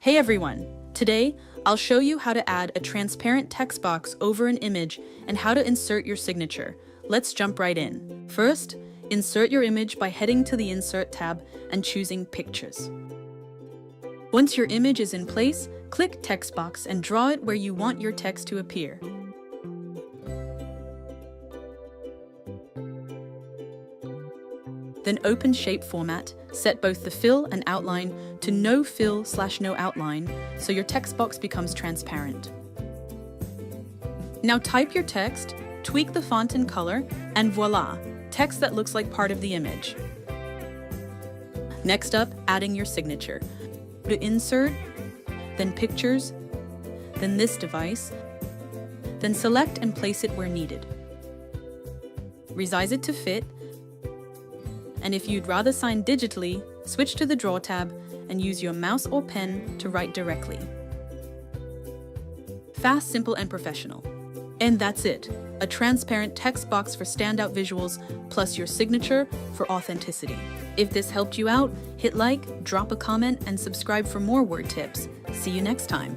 Hey everyone! Today, I'll show you how to add a transparent text box over an image and how to insert your signature. Let's jump right in. First, insert your image by heading to the Insert tab and choosing Pictures. Once your image is in place, click Text Box and draw it where you want your text to appear. Then open Shape Format, set both the fill and outline to no fill/no outline so your text box becomes transparent. Now type your text, tweak the font and color, and voila, text that looks like part of the image. Next up, adding your signature. Go to Insert, then Pictures, then this device, then select and place it where needed. Resize it to fit, and if you'd rather sign digitally, switch to the Draw tab and use your mouse or pen to write directly. Fast, simple, and professional. And that's it, a transparent text box for standout visuals, plus your signature for authenticity. If this helped you out, hit like, drop a comment, and subscribe for more word tips. See you next time.